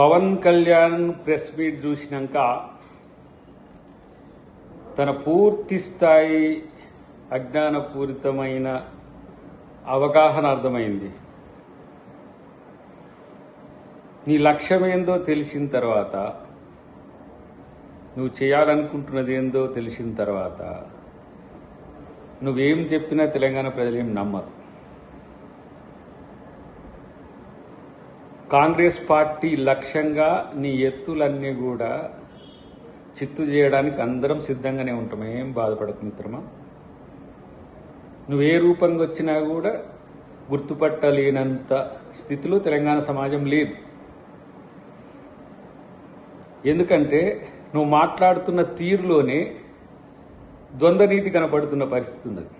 Pawan Kalyan press meet చూసినాక తన పూర్తి స్థాయి అజ్ఞానపూరితమైన అవగాహన అర్థమైంది. నీ లక్ష్యమేందో తెలిసిన తర్వాత, నువ్వు చేయాలనుకుంటున్నది ఏందో తెలిసిన తర్వాత నువ్వేం చెప్పినా తెలంగాణ ప్రజలేం నమ్మరు. కాంగ్రెస్ పార్టీ లక్ష్యంగా నీ ఎత్తులన్నీ కూడా చిత్తు చేయడానికి అందరం సిద్ధంగానే ఉంటాం. ఏం బాధపడకు మిత్రమా. నువ్వు ఏ రూపంగా వచ్చినా కూడా గుర్తుపట్టలేనంత స్థితిలో తెలంగాణ సమాజం లేదు. ఎందుకంటే నువ్వు మాట్లాడుతున్న తీరులోనే ద్వంద్వనీతి కనపడుతున్న పరిస్థితి ఉన్నది.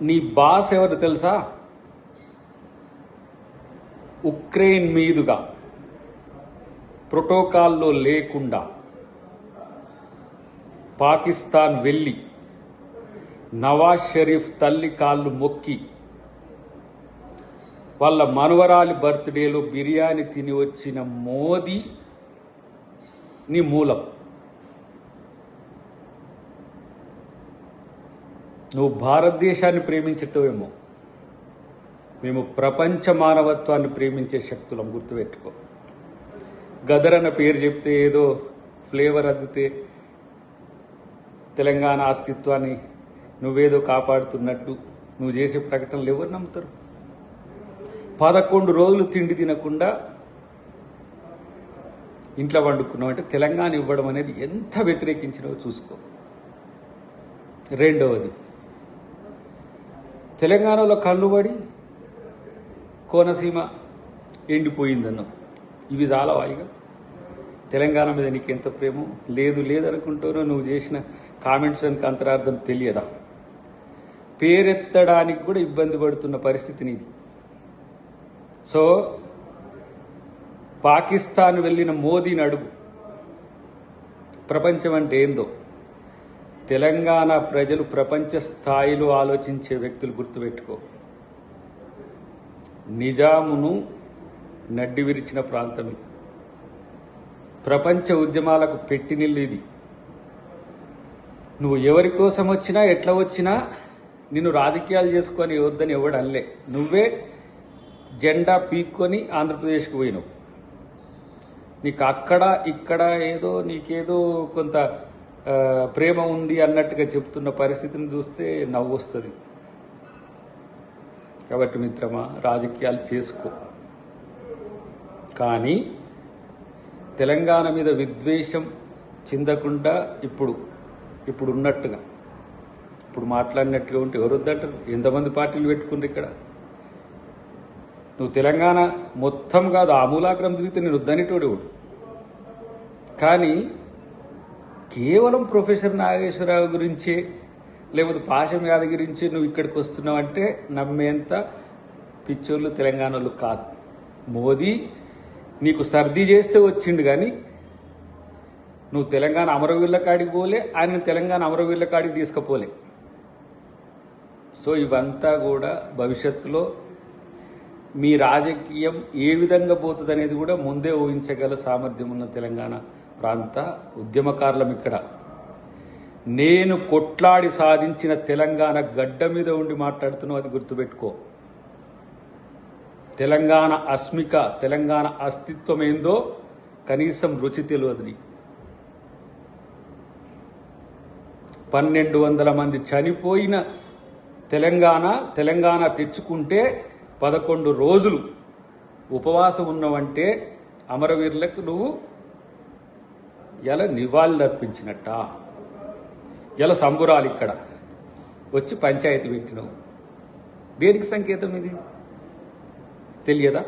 నీ బాస్ ఎవరు తెలుసా? ఉక్రెయిన్ మీదుగా ప్రోటోకాల్లో లేకుండా పాకిస్తాన్ వెళ్ళి నవాజ్ షరీఫ్ తల్లి కాళ్ళు మొక్కి వాళ్ళ మనవరాలి బర్త్డేలో బిర్యానీ తిని వచ్చిన మోదీ నీ మూలం. నువ్వు భారతదేశాన్ని ప్రేమించటమేమో, మేము ప్రపంచ మానవత్వాన్ని ప్రేమించే శక్తులం. గుర్తుపెట్టుకో. గదర్ అన్న పేరు చెప్తే ఏదో ఫ్లేవర్ అద్దితే తెలంగాణ అస్తిత్వాన్ని నువ్వేదో కాపాడుతున్నట్టు నువ్వు చేసే ప్రకటనలు ఎవరు నమ్ముతారు? 11 రోజులు తిండి తినకుండా ఇంట్లో వండుకున్నావు అంటే తెలంగాణ ఇవ్వడం అనేది ఎంత వ్యతిరేకించినవో చూసుకో. రెండవది, తెలంగాణలో కన్నుబడి కోనసీమ ఎండిపోయిందన్నావు. ఇవి చాలా వాయిగా తెలంగాణ మీద నీకు ఎంత ప్రేమో లేదనుకుంటారో. నువ్వు చేసిన కామెంట్స్ వెనుక అంతరార్థం తెలియదా? పేరెత్తడానికి కూడా ఇబ్బంది పడుతున్న పరిస్థితి నీది. సో పాకిస్తాన్ వెళ్ళిన మోదీని అడుగు, ప్రపంచం అంటే ఏందో. తెలంగాణ ప్రజలు ప్రపంచ స్థాయిలో ఆలోచించే వ్యక్తులు. గుర్తుపెట్టుకో. నిజామును నడ్డి విరిచిన ప్రాంతం ఇది. ప్రపంచ ఉద్యమాలకు పెట్టినిల్లు ఇది. నువ్వు ఎవరి కోసం వచ్చినా ఎట్లా వచ్చినా నిన్ను రాజకీయాలు చేసుకొని వద్దని ఎవడు అనలే. నువ్వే జెండా పీక్కొని ఆంధ్రప్రదేశ్కి పోయినావు. నీకు అక్కడ ఇక్కడ ఏదో నీకేదో కొంత ప్రేమ ఉంది అన్నట్టుగా చెప్తున్న పరిస్థితిని చూస్తే నవ్వు వస్తుంది. కాబట్టి మిత్రమా, రాజకీయాలు చేసుకో, కానీ తెలంగాణ మీద విద్వేషం చెందకుండా ఇప్పుడు ఉన్నట్టుగా ఇప్పుడు మాట్లాడినట్టుగా ఉంటే ఎవరు వద్దంటారు? ఎంతమంది పార్టీలు పెట్టుకుంటారు ఇక్కడ? నువ్వు తెలంగాణ మొత్తం కాదు, ఆమూలాగ్రం తిరిగితే నేను వద్దనేటోడు. కానీ కేవలం ప్రొఫెసర్ నాగేశ్వరరావు గురించే లేకపోతే పాశం యాదగిరి గురించి నువ్వు ఇక్కడికి వస్తున్నావు అంటే నమ్మేంత పిచ్చోళ్ళు తెలంగాణలో కాదు. మోదీ నీకు సర్ది చేస్తే వచ్చిండు, కానీ నువ్వు తెలంగాణ అమరవీరుల కాడికి పోలే, ఆయన తెలంగాణ అమరవీరుల కాడికి తీసుకుపోలే. సో ఇవంతా కూడా భవిష్యత్తులో మీ రాజకీయం ఏ విధంగా పోతుంది అనేది కూడా ముందే ఊహించగల సామర్థ్యం ఉన్న తెలంగాణ ప్రాంత ఉద్యమకారులం ఇక్కడ. నేను కొట్లాడి సాధించిన తెలంగాణ గడ్డ మీద ఉండి మాట్లాడుతున్నావు, అది గుర్తుపెట్టుకో. తెలంగాణ అస్మిక, తెలంగాణ అస్తిత్వం ఏందో కనీసం రుచి తెలియదు నీకు. 1200 మంది చనిపోయిన తెలంగాణ తెచ్చుకుంటే 11 రోజులు ఉపవాసం ఉన్నావంటే అమరవీరులకు నువ్వు ఎలా నివాళులు అర్పించినట్ట? ఎలా సంబురాలు ఇక్కడ వచ్చి పంచాయతీ పెట్టినావు? దేనికి సంకేతం ఇది తెలియదా?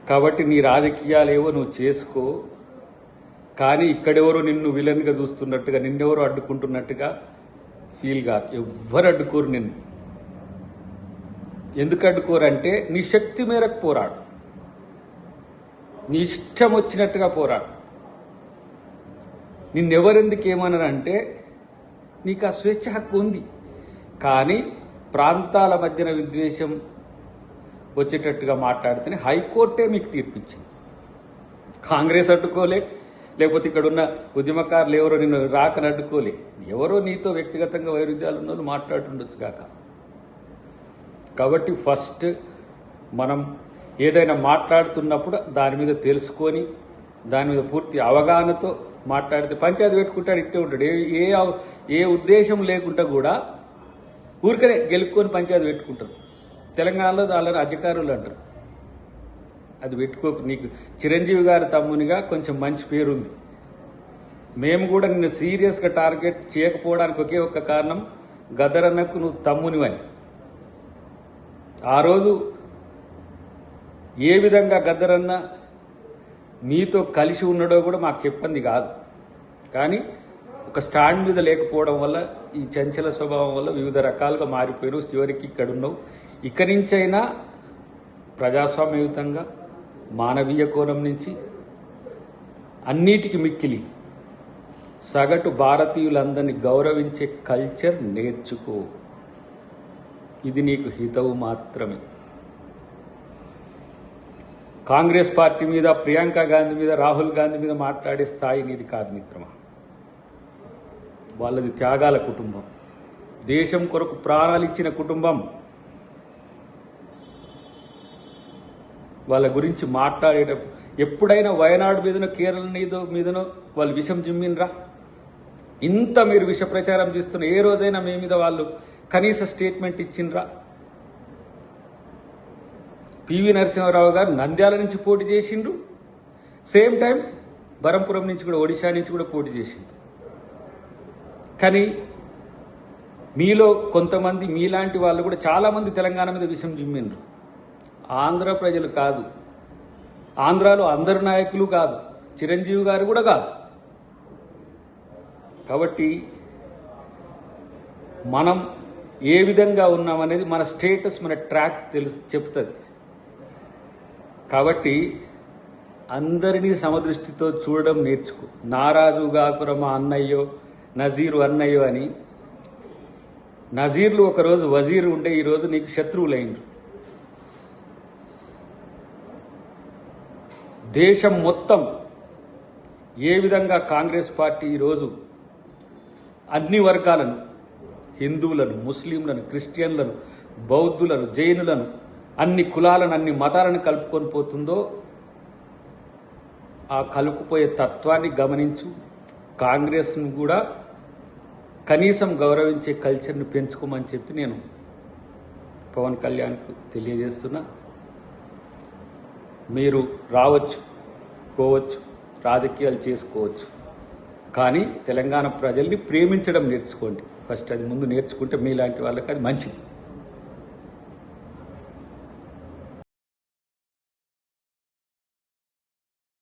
కాబట్టి నీ రాజకీయాలేవో నువ్వు చేసుకో, కానీ ఇక్కడెవరో నిన్ను విలన్గా చూస్తున్నట్టుగా, నిన్నెవరో అడ్డుకుంటున్నట్టుగా ఫీల్ కాదు. ఎవ్వరు అడ్డుకోరు నిన్ను. ఎందుకు అడ్డుకోరంటే నీ శక్తి మేరకు పోరాడు, నీ ఇష్టం వచ్చినట్టుగా పోరాడు. నిన్నెవరెందుకు ఏమన్నారంటే నీకు ఆ స్వేచ్ఛ హక్కు ఉంది, కానీ ప్రాంతాల మధ్యన విద్వేషం వచ్చేటట్టుగా మాట్లాడితేనే హైకోర్టే మీకు తీర్పిచ్చింది. కాంగ్రెస్ అడ్డుకోలే, లేకపోతే ఇక్కడ ఉన్న ఉద్యమకారులు ఎవరో నిన్ను రాకని అడ్డుకోలే. ఎవరో నీతో వ్యక్తిగతంగా వైరుధ్యాలు ఉన్న వాళ్ళు మాట్లాడుతుండొచ్చు కాక. కాబట్టి ఫస్ట్ మనం ఏదైనా మాట్లాడుతున్నప్పుడు దాని మీద తెలుసుకొని దాని మీద పూర్తి అవగాహనతో మాట్లాడితే పంచాయతీ పెట్టుకుంటాడు ఇట్టే ఉంటాడు. ఏ ఉద్దేశం లేకుండా కూడా ఊరికనే గెలుపుకొని పంచాయతీ పెట్టుకుంటారు. తెలంగాణలో వాళ్ళని అధికారులు అంటారు. అది పెట్టుకోకు. నీకు చిరంజీవి గారి తమ్మునిగా కొంచెం మంచి పేరుంది. మేము కూడా నిన్ను సీరియస్గా టార్గెట్ చేయకపోవడానికి ఒకే ఒక్క కారణం, గద్దరన్నకు నువ్వు తమ్మునివని. ఆ రోజు ఏ విధంగా గద్దరన్న మీతో కలిసి ఉన్నాడో కూడా మాకు చెప్పింది కాదు. కానీ ఒక స్టాండ్ మీద లేకపోవడం వల్ల, ఈ చంచల స్వభావం వల్ల వివిధ రకాలుగా మారిపోయినావు. చివరికి ఇక్కడ ఉన్నావు. ఇక్కడి నుంచైనా ప్రజాస్వామ్యయుతంగా మానవీయ కోణం నుంచి అన్నిటికీ మిక్కిలి సగటు భారతీయులందరినీ గౌరవించే కల్చర్ నేర్చుకో. ఇది నీకు హితవు మాత్రమే. కాంగ్రెస్ పార్టీ మీద, ప్రియాంక గాంధీ మీద, రాహుల్ గాంధీ మీద మాట్లాడే స్థాయి నీది కాదు మిత్రమా. వాళ్ళది త్యాగాల కుటుంబం, దేశం కొరకు ప్రాణాలు ఇచ్చిన కుటుంబం. వాళ్ళ గురించి మాట్లాడేటప్పుడు ఎప్పుడైనా వయనాడు మీదనో, కేరళ మీదనో వాళ్ళు విషం జిమ్మినరా? ఇంత మీరు విష ప్రచారం చేస్తున్న ఏ రోజైనా మీ మీద వాళ్ళు కనీస స్టేట్మెంట్ ఇచ్చిండ్రా? పివి నరసింహారావు గారు నంద్యాల నుంచి పోటీ చేసిండ్రు, సేమ్ టైం బరంపురం నుంచి కూడా, ఒడిశా నుంచి కూడా పోటీ చేసిండ్రు. కానీ మీలో కొంతమంది, మీలాంటి వాళ్ళు కూడా చాలామంది తెలంగాణ మీద విషం జిమ్మిండ్రు. ఆంధ్ర ప్రజలు కాదు, ఆంధ్రాలో అందరు నాయకులు కాదు, చిరంజీవి గారు కూడా కాదు. కాబట్టి మనం ఏ విధంగా ఉన్నామనేది మన స్టేటస్, మన ట్రాక్ చెప్తుంది. కాబట్టి అందరినీ సమదృష్టితో చూడడం నేర్చుకో. నారాజు గాకుర మా అన్నయ్యో, నజీరు అన్నయ్యో అని. నజీర్లు ఒకరోజు వజీరు ఉంటే ఈరోజు నీకు శత్రువులైండ్రు. దేశం మొత్తం ఏ విధంగా కాంగ్రెస్ పార్టీ ఈరోజు అన్ని వర్గాలను, హిందువులను, ముస్లింలను, క్రిస్టియన్లను, బౌద్ధులను, జైనులను, అన్ని కులాలను, అన్ని మతాలను కలుపుకొని పోతుందో, ఆ కలుపుపోయే తత్వాన్ని గమనించు. కాంగ్రెస్ను కూడా కనీసం గౌరవించే కల్చర్ని పెంచుకోమని చెప్పి నేను పవన్ కళ్యాణ్కు తెలియజేస్తున్నా. మీరు రావచ్చు, పోవచ్చు, రాజకీయాలు చేసుకోవచ్చు, కానీ తెలంగాణ ప్రజల్ని ప్రేమించడం నేర్చుకోండి. ఫస్ట్ అది ముందు నేర్చుకుంటే మీలాంటి వాళ్ళకి అది మంచిది.